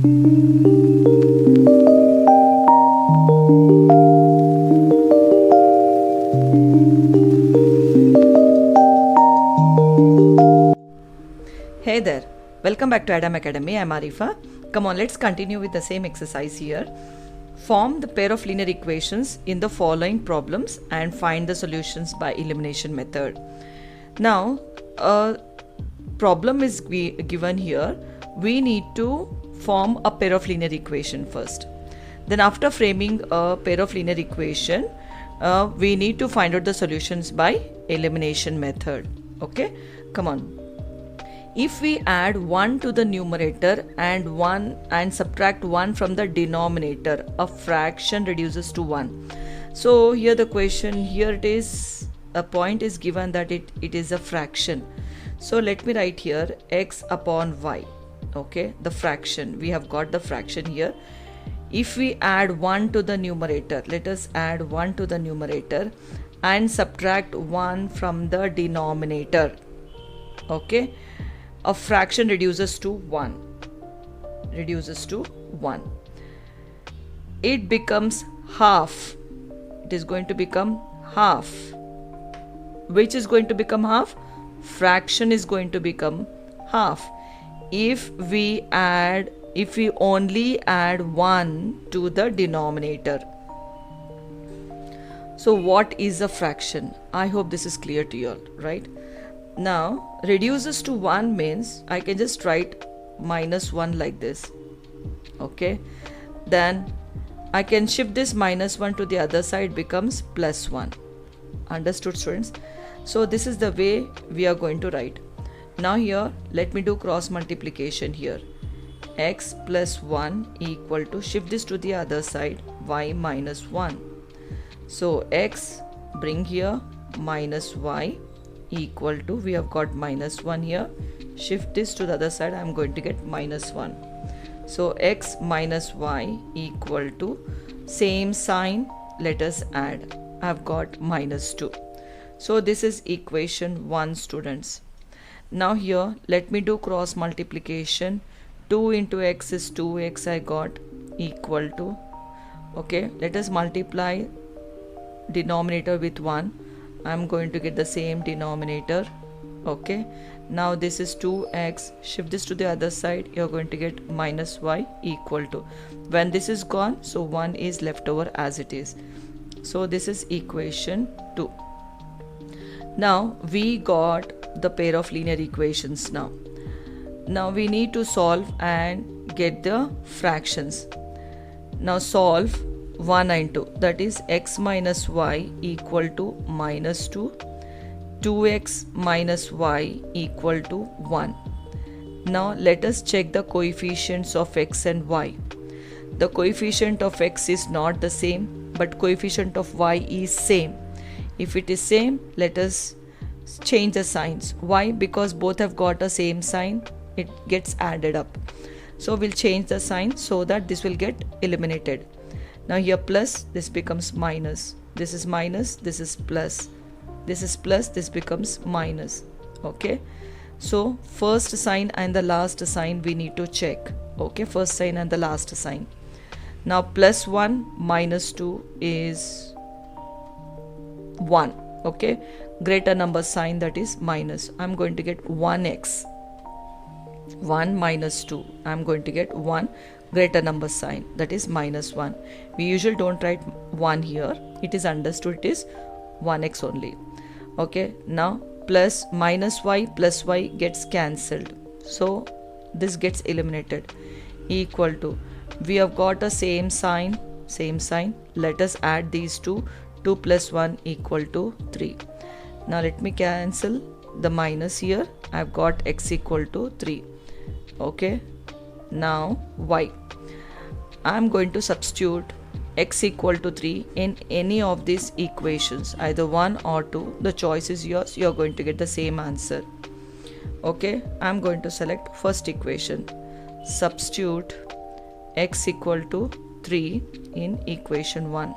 Hey there, welcome back to Adam Academy. I'm Arifa. Come on, let's continue with the same exercise here. Form the pair of linear equations in the following problems and find the solutions by elimination method. Now, a problem is given here. We need to form a pair of linear equation first. Then after framing a pair of linear equation, we need to find out the solutions by elimination method. Okay, come on. If we add 1 to the numerator and subtract 1 from the denominator, a fraction reduces to 1. So here the question, here it is, a point is given that it is a fraction. So let me write here x upon y. Okay, the fraction, we have got the fraction here. If we add 1 to the numerator, let us add 1 to the numerator and subtract 1 from the denominator. Okay, a fraction reduces to 1. It becomes half. It is going to become half. Which is going to become half? Fraction is going to become half. If we only add 1 to the denominator. So what is a fraction? I hope this is clear to you all, right? Now, reduces to 1 means I can just write minus 1 like this. Okay. Then I can shift this minus 1 to the other side, becomes plus 1. Understood, students? So this is the way we are going to write. Now here, let me do cross multiplication here. X plus 1 equal to, shift this to the other side, y minus 1. So x, bring here, minus y equal to, we have got minus 1 here, shift this to the other side, I am going to get minus 1. So x minus y equal to, same sign, let us add, I have got minus 2. So this is equation 1, students. Now here let me do cross multiplication. 2 into x is 2x, I got, equal to, okay, let us multiply denominator with 1. I'm going to get the same denominator. Okay, now this is 2x, shift this to the other side, you're going to get minus y equal to, when this is gone, so 1 is left over as it is. So this is equation 2. Now we got the pair of linear equations. Now we need to solve and get the fractions. Now solve 1 and 2, that is x minus y equal to minus 2, 2x minus y equal to 1. Now let us check the coefficients of x and y. The coefficient of x is not the same, but coefficient of y is same. If it is same, let us change the signs. Why? Because both have got a same sign, it gets added up. So we'll change the sign so that this will get eliminated. Now here plus, this becomes minus, this is minus, this is plus, this is plus, this becomes minus. Okay, so first sign and the last sign we need to check. Okay, first sign and the last sign. Now plus 1 minus 2 is 1. Okay, greater number sign, that is minus. I'm going to get 1x. 1 minus 2, I'm going to get 1, greater number sign, that is minus 1. We usually don't write 1 here, it is understood it is 1x only. Okay, now plus minus y plus y gets cancelled, so this gets eliminated, equal to, we have got a same sign, let us add these two. 2 plus 1 equal to 3. Now let me cancel the minus here, I've got x equal to 3. Okay, now y, I'm going to substitute x equal to 3 in any of these equations, either 1 or 2, the choice is yours, you're going to get the same answer. Okay, I'm going to select first equation, substitute x equal to 3 in equation 1.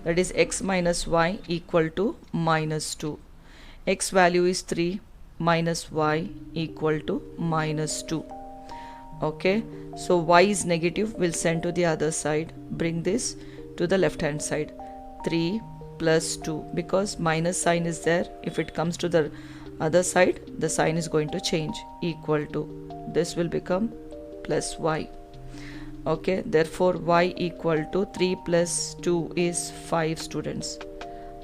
That is x minus y equal to minus 2. X value is 3, minus y equal to minus 2. Okay, so y is negative, we'll send to the other side, bring this to the left hand side. 3 plus 2, because minus sign is there, if it comes to the other side the sign is going to change, equal to, this will become plus y. Okay, therefore y equal to 3 plus 2 is 5 students.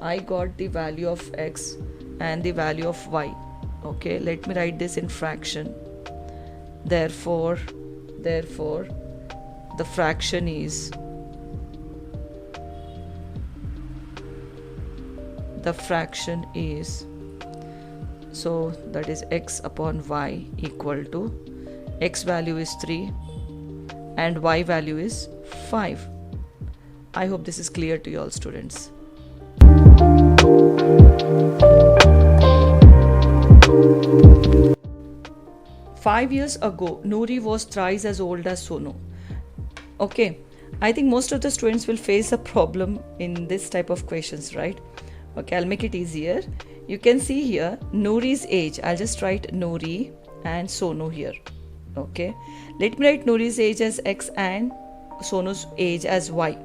I got the value of x and the value of y. Okay, let me write this in fraction. Therefore the fraction is so that is x upon y equal to, x value is 3 and y value is 5. I hope this is clear to you all students. "5 years ago, Noori was thrice as old as Sonu." Okay, I think most of the students will face a problem in this type of questions, right? Okay, I'll make it easier. You can see here Noori's age. I'll just write Noori and Sonu here. Okay, let me write Noori's age as x and Sonu's age as y.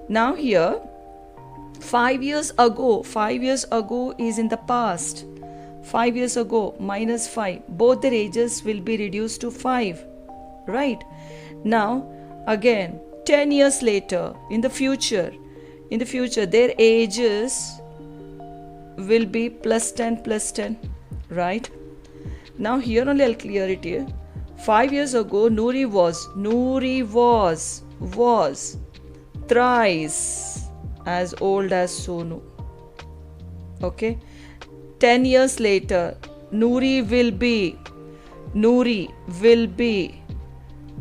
Now here 5 years ago is in the past. 5 years ago minus 5, both their ages will be reduced to 5, right? Now again 10 years later, in the future their ages will be plus 10, right? Now here only I'll clear it here. 5 years ago Noori was thrice as old as Sonu. Okay, 10 years later Noori will be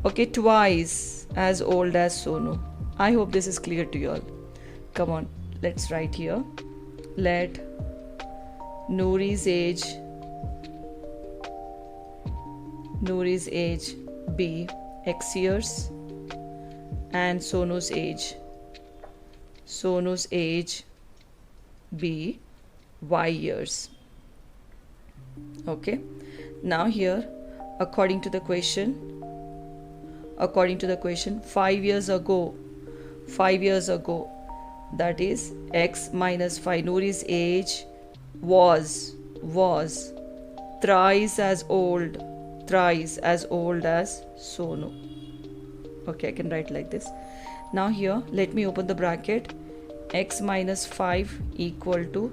okay, twice as old as Sonu. I hope this is clear to you all. Come on, let's write here. Let Noori's age be x years and Sonu's age be y years. Okay, now here according to the question 5 years ago, that is x minus 5. Noori's age was thrice as old as Sonu. Okay, I can write like this. Now here let me open the bracket. X minus 5 equal to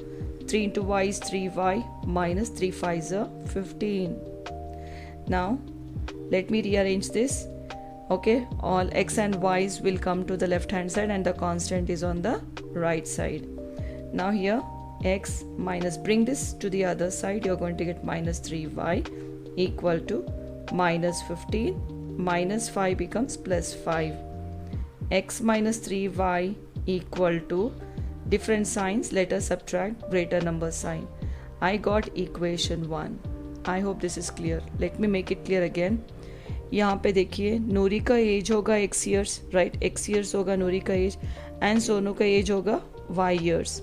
3 into y is 3y minus 3 5s are 15. Now let me rearrange this. Okay, all x and y's will come to the left hand side and the constant is on the right side. Now here x minus, bring this to the other side, you're going to get minus 3y equal to minus 15, minus 5 becomes plus 5. X minus 3y equal to, different signs, let us subtract, greater number sign. I got equation 1. I hope this is clear. Let me make it clear again. यहाँ पे देखिए नूरी का as होगा x years, right? x years होगा नूरी का as and Sonu का as होगा y years.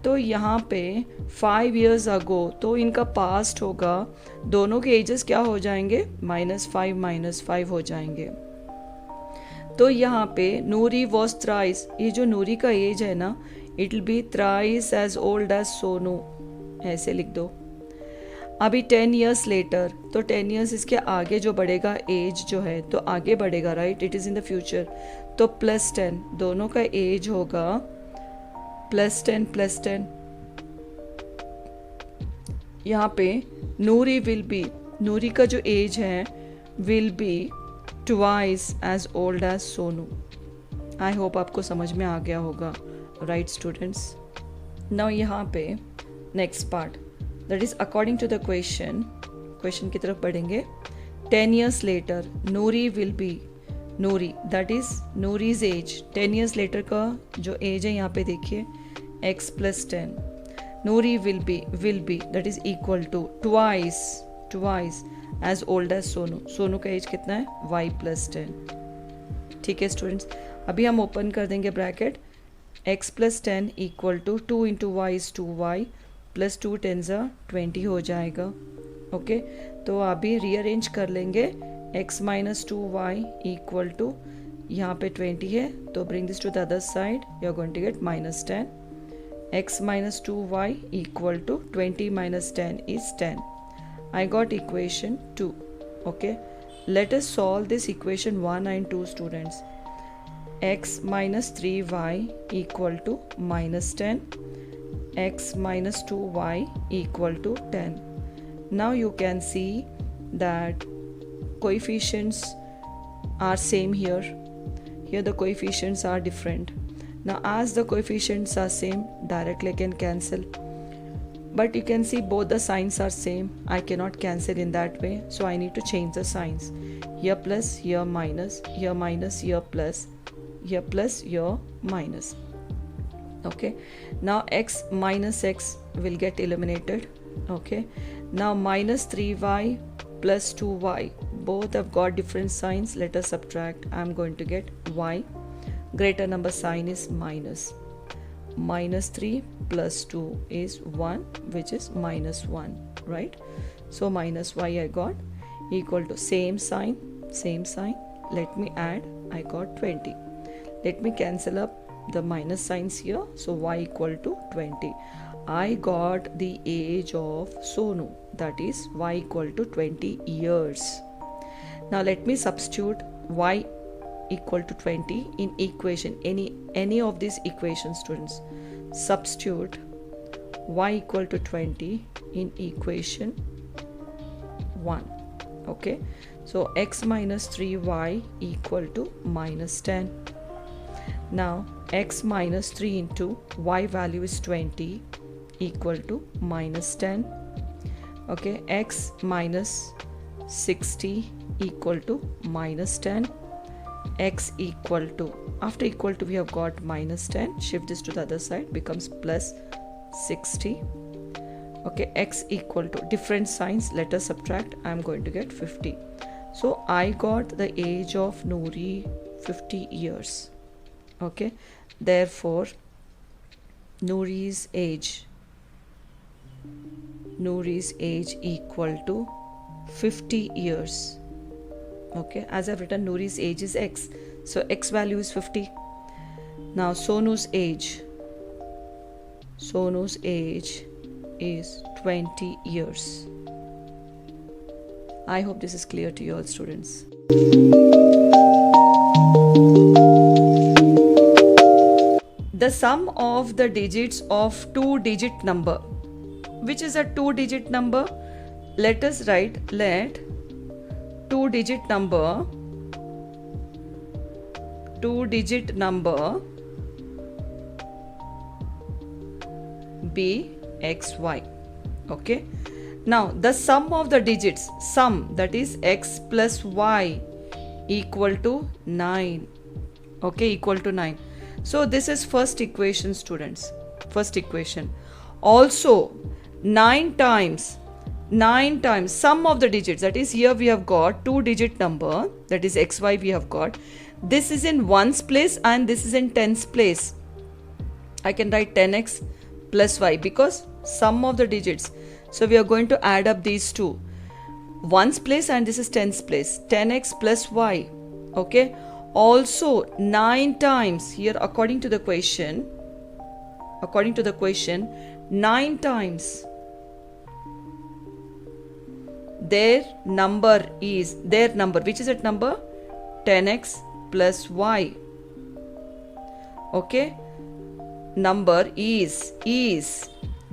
तो यहाँ पे 5 years ago तो इनका पास्ट होगा, दोनों के एजेस क्या हो जाएंगे? -5 हो जाएंगे. तो यहाँ पे नूरी वॉज थ्राइस, ये जो नूरी का एज है ना, it will be thrice as old as Sonu, ऐसे लिख दो. अभी 10 years लेटर, तो 10 years इसके आगे जो बढ़ेगा एज जो है तो आगे बढ़ेगा, right? It is in the future. तो +10 दोनों का एज होगा +10. यहाँ पे नूरी विल बी, नूरी का जो एज है will be twice as old as Sonu. I hope आपको समझ में आ गया होगा, राइट स्टूडेंट्स? नाउ यहाँ पे next part, that is according to the question की तरफ बढ़ेंगे. 10 years later Noori will be, Noori that is Noori's age. 10 years later का जो एज है यहाँ पे देखिए x + 10. Noori will be that is equal to twice as old as Sonu. Sonu का एज कितना है? y + 10. ठीक है स्टूडेंट्स, अभी हम ओपन कर देंगे bracket. x + 10 equal to 2 × y is 2y +2 × 10 20 हो जाएगा. ओके तो अभी रीअरेंज कर लेंगे. x minus 2y equal to यहाँ पे 20 है तो bring this to the other side, you are going to get minus 10. x minus 2y equal to 20 minus 10 is 10. I got equation 2. Okay, let us solve this equation 1 and 2, students. X minus 3y equal to minus 10. X minus 2y equal to 10. Now you can see that coefficients are same here. Here the coefficients are different. Now as the coefficients are same, directly I can cancel. But you can see both the signs are same. I cannot cancel in that way. So I need to change the signs. Here plus, here minus, here minus, here plus, here plus, here minus. Okay. Now x minus x will get eliminated. Okay. Now minus 3y plus 2y. Both have got different signs. Let us subtract. I am going to get y. Greater number sign is minus. Minus 3 plus 2 is 1, which is minus 1, right? So minus y I got equal to same sign. Let me add, I got 20. Let me cancel up the minus signs here. So y equal to 20. I got the age of Sonu, that is y equal to 20 years. Now let me substitute y equal to 20 in equation, any of these equations, students. Substitute y equal to 20 in equation 1. Okay, so x minus 3y equal to minus 10. Now x minus 3 into y value is 20 equal to minus 10. Okay, x minus 60 equal to minus 10. X equal to, after equal to we have got minus 10, shift this to the other side, becomes plus 60. Okay, x equal to, different signs, let us subtract. I am going to get 50. So I got the age of Noori 50 years. Okay, therefore Noori's age equal to 50 years. Okay, as I've written, Noori's age is x, so x value is 50. Now Sonu's age is 20 years. I hope this is clear to you all, students. The sum of the digits of two-digit number. Which is a two-digit number? Let us write, let two-digit number be xy. Okay, now the sum of the digits, sum, that is x plus y equal to 9. Okay, equal to 9. So this is first equation, students, first equation. Also 9 times sum of the digits, that is here we have got two-digit number, that is xy we have got. This is in ones place and this is in tens place. I can write 10x plus y because sum of the digits. So we are going to add up these two, ones place and this is tens place, 10x plus y. Okay, also 9 times here, according to the question, 9 times their number, which is that number, 10x plus y. Okay, number is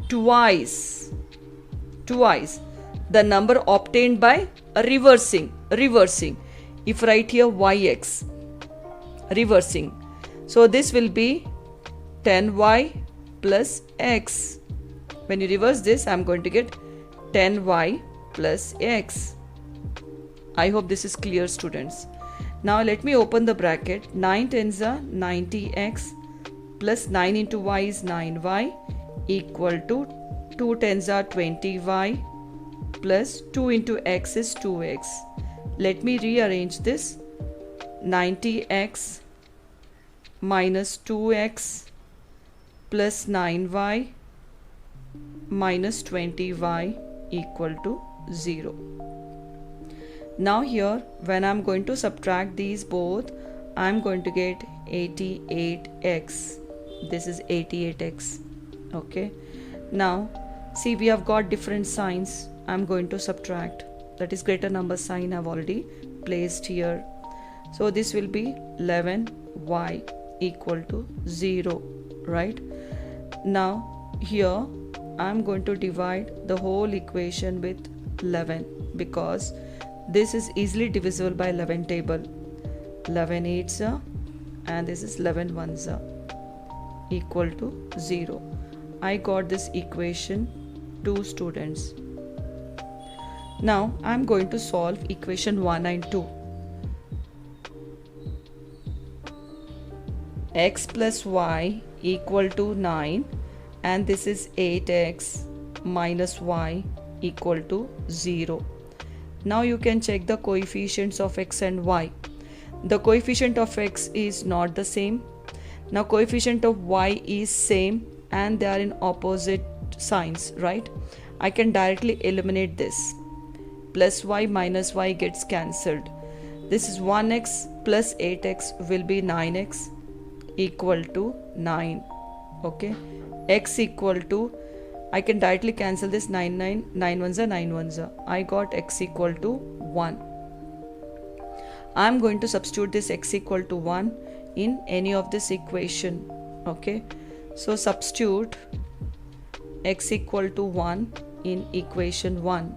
twice the number obtained by reversing. If write here yx, reversing, so this will be 10y plus x. When you reverse this, I am going to get 10y plus x. I hope this is clear, students. Now let me open the bracket. 9 tens are 90x plus 9 into y is 9y equal to 2 tens are 20y plus 2 into x is 2x. Let me rearrange this. 90x minus 2x plus 9y minus 20y equal to 0. Now here when I'm going to subtract these both, I'm going to get 88x. This is 88x. Okay. Now see, we have got different signs. I'm going to subtract. That is greater number sign I've already placed here. So this will be 11y equal to 0, right? Now here I'm going to divide the whole equation with 11 because this is easily divisible by 11 table. 11 8s and this is 11 1s equal to 0. I got this equation 2 students. Now I'm going to solve equation 1 and 2. X plus y equal to 9 and this is 8x minus y equal to 0. Now you can check the coefficients of x and y. The coefficient of x is not the same. Now coefficient of y is same and they are in opposite signs, right? I can directly eliminate this. Plus y minus y gets cancelled. This is 1x plus 8x will be 9x equal to 9. Okay, x equal to, I can directly cancel this 9 ones are 9 ones are. I got x equal to 1. I'm going to substitute this x equal to 1 in any of this equation. Okay, so substitute x equal to 1 in equation 1.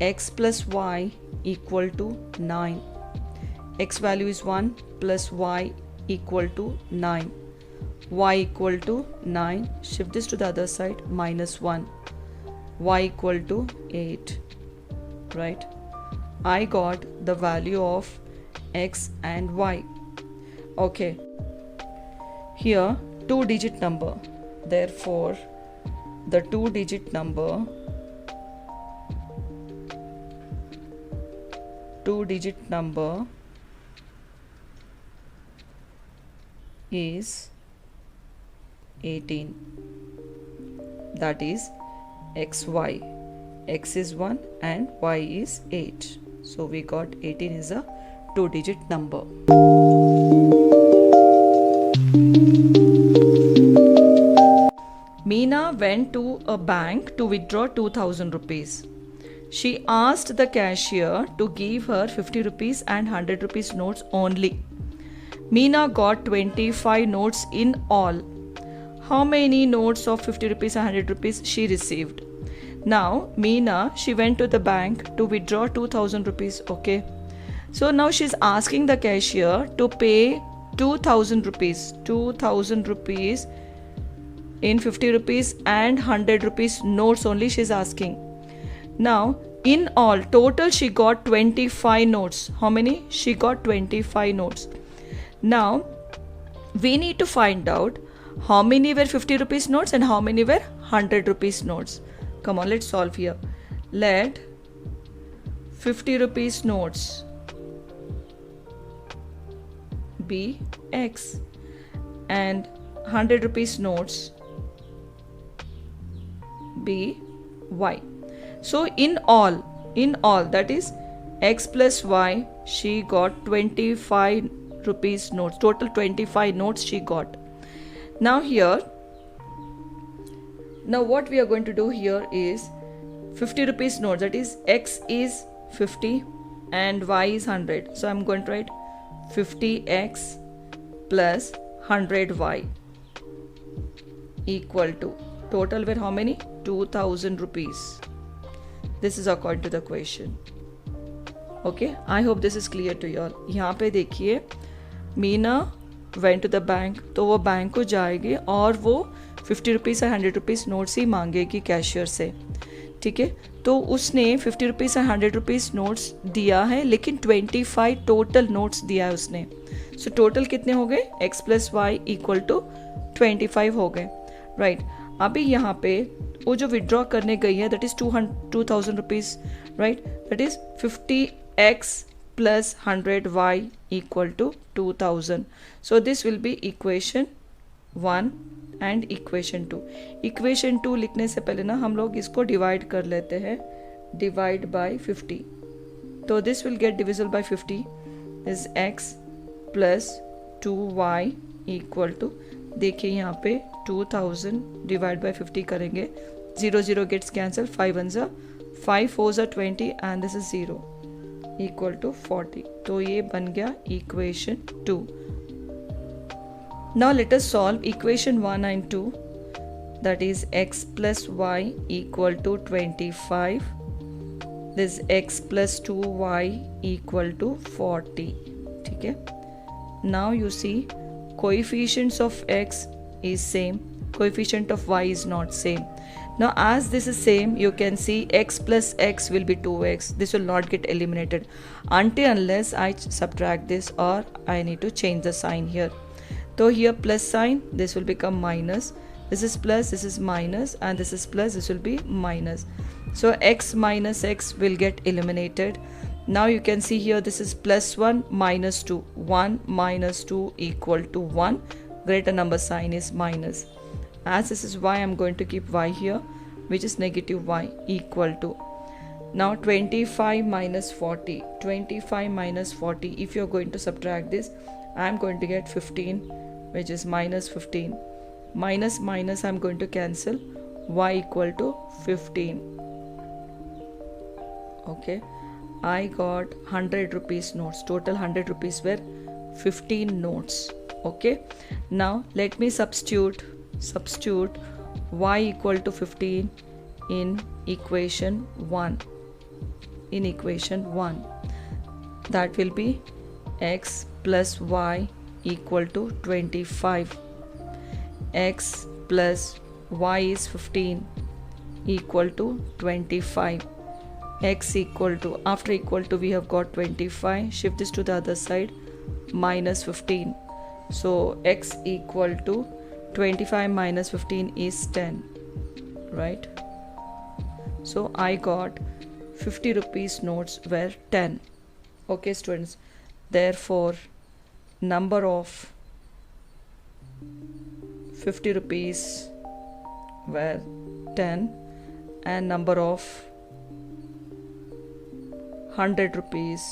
X plus y equal to 9. X value is 1 plus y equal to 9. Y equal to 9. Shift this to the other side, minus 1. Y equal to 8. Right? I got the value of x and y. Okay. Here 2-digit number. Therefore, the 2-digit number is 18. That is xy. X is 1 and y is 8. So we got 18 is a 2-digit number. Meena went to a bank to withdraw 2000 rupees. She asked the cashier to give her 50 rupees and 100 rupees notes only. Meena got 25 notes in all. How many notes of 50 rupees and 100 rupees she received? Now Meena, she went to the bank to withdraw 2000 rupees. Okay. So now she's asking the cashier to pay 2000 rupees. 2000 rupees in 50 rupees and 100 rupees notes only she's asking. Now in all total she got 25 notes. How many? She got 25 notes. Now we need to find out how many were 50 rupees notes and how many were 100 rupees notes. Come on, let's solve here. Let 50 rupees notes be x and 100 rupees notes be y. So in all that is x plus y, she got 25 rupees notes. Total 25 notes she got. Now what we are going to do here is 50 rupees notes, that is x is 50 and y is 100. So I'm going to write 50x plus 100y equal to, total were how many? 2000 rupees. This is according to the question. Okay, I hope this is clear to you all. यहाँ पे देखिए, Meena went to the bank, तो वो bank को जाएगी और वो 50 rupees या 100 रुपीज़ नोट्स ही मांगेगी कैशियर से. ठीक है, तो उसने 50 रुपीज़ या 100 रुपीज़ नोट्स दिया है, लेकिन 25 टोटल नोट्स दिया है उसने. सो टोटल कितने हो गए? x plus y equal to 25 हो गए. राइट, अभी यहाँ पे वो जो विड्रॉ करने गई है that is 2000 rupees. Right, that is 50x plus 100y equal to 2000. So this will be equation 1 and equation 2. Equation 2 लिखने से पहले ना हम लोग इसको डिवाइड कर लेते हैं. Divide by 50. तो this will get divisible by 50 is x plus 2y equal to, देखिए यहाँ पे 2000 डिवाइड बाय 50 करेंगे, 0 गेट्स कैंसिल, 5 1 ज़ा 5 4 ज़ा 20 and this is 0 equal to 40. तो ये बन गया equation 2. Now let us solve equation 1 and 2, that is x plus y equal to 25, this x plus 2y equal to 40. ठीक है. Now you see coefficients of x is same, coefficient of y is not same. Now as this is same, you can see x plus x will be 2x. This will not get eliminated until unless I subtract this or I need to change the sign here. So here plus sign, this will become minus, this is plus, this is minus, and this is plus, this will be minus. So x minus x will get eliminated. Now you can see here this is plus 1 minus 2, 1 minus 2 equal to 1, greater number sign is minus. As this is y, I'm going to keep y here, which is negative y equal to, now 25 minus 40, 25 minus 40, if you're going to subtract this, I'm going to get 15, which is minus 15, minus minus I'm going to cancel, y equal to 15. Okay, I got 100 rupees notes, total 100 rupees were 15 notes. Okay, now let me substitute y equal to 15 in equation 1. In equation 1, that will be x plus y equal to 25, x plus y is 15 equal to 25, x equal to, after equal to we have got 25, shift this to the other side, minus 15. So x equal to 25 minus 15 is 10, right? So I got 50 rupees notes were 10. Okay students, therefore number of 50 rupees were 10 and number of 100 rupees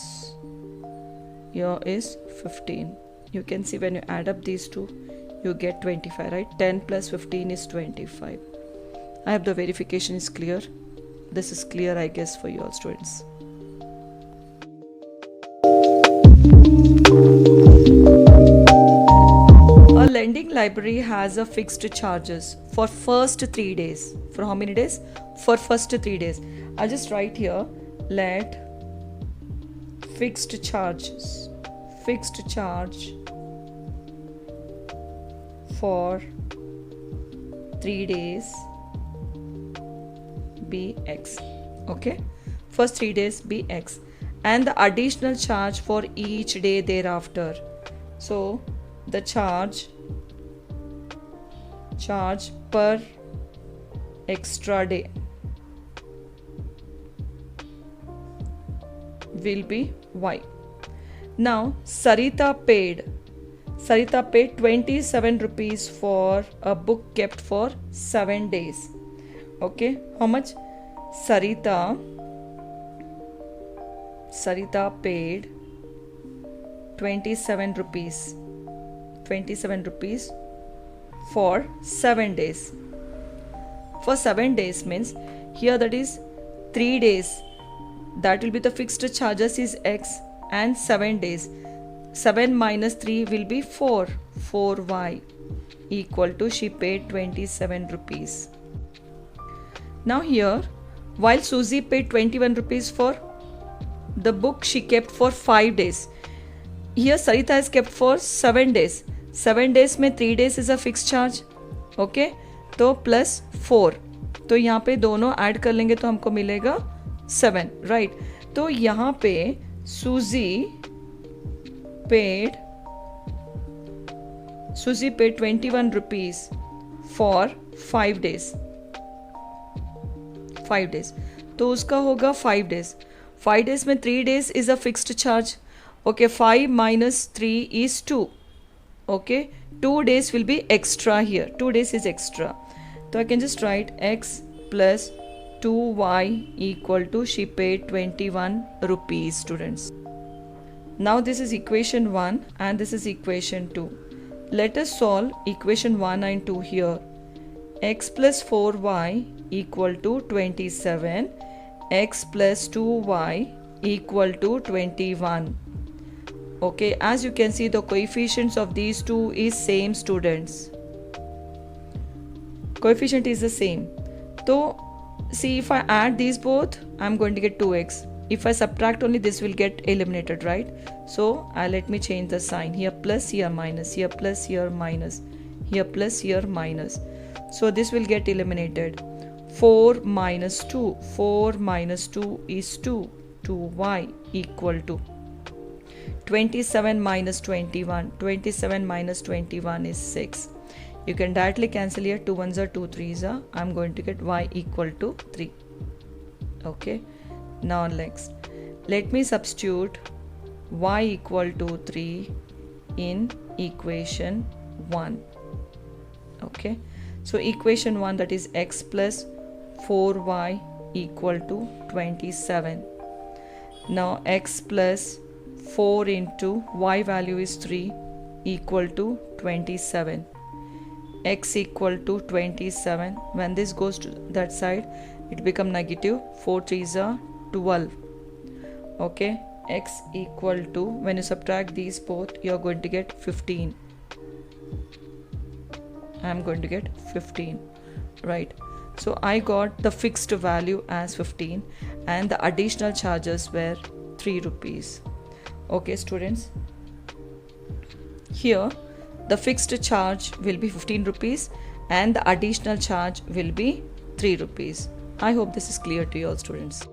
here is 15. You can see when you add up these two, you get 25, right? 10 plus 15 is 25. I hope the verification is clear. This is clear, I guess, for you all students. A lending library has a fixed charges for first 3 days. For how many days? For first 3 days. I'll just write here, let fixed charges, fixed charge for 3 days be x. Okay, first 3 days be x, and the additional charge for each day thereafter. So the charge per extra day will be y. Now Sarita paid 27 rupees for a book kept for 7 days. Okay, how much? Sarita paid 27 rupees for 7 days. For 7 days means here that is 3 days, that will be the fixed charges is x, and 7 days, 7 minus 3 will be 4y equal to, she paid 27 rupees. Now here, while Susie paid 21 rupees for the book she kept for 5 days, here Sarita has kept for 7 days. 7 days में 3 days is a fixed charge. Okay, तो plus 4, तो यहाँ पे दोनों add कर लेंगे तो हमको मिलेगा 7, right? तो यहाँ पे Susie paid 21 rupees for 5 days. 5 days, तो उसका होगा 5 days. 5 days में 3 days is a fixed charge. Okay, 5 minus 3 is 2. Okay, 2 days will be extra here. 2 days is extra. So I can just write x plus 2y equal to she paid 21 rupees, students. Now this is equation 1 and this is equation 2. Let us solve equation 1 and 2 here. X plus 4y equal to 27. X plus 2y equal to 21. Okay, as you can see, the coefficients of these two is same, students. Coefficient is the same. So see, if I add these both, I'm going to get 2x. If I subtract only, this will get eliminated, right? So let me change the sign. Here plus, here minus, here plus, here minus, here plus, here minus. So this will get eliminated. 4 minus 2. 4 minus 2 is 2. 2y equal to 27 minus 21. 27 minus 21 is 6. You can directly cancel here. 2 ones are 2 threes are. I'm going to get y equal to 3. Okay. Now next, let me substitute y equal to 3 in equation 1. Okay. So equation 1, that is x plus 4y equal to 27. Now x plus 4 into y value is 3 equal to 27. X equal to 27. When this goes to that side, it become negative. 4 3s are 12. Okay. X equal to, when you subtract these both, you are going to get 15. I am going to get 15. Right. So I got the fixed value as 15 and the additional charges were 3 rupees. Okay, students. Here the fixed charge will be 15 rupees and the additional charge will be 3 rupees. I hope this is clear to you all, students.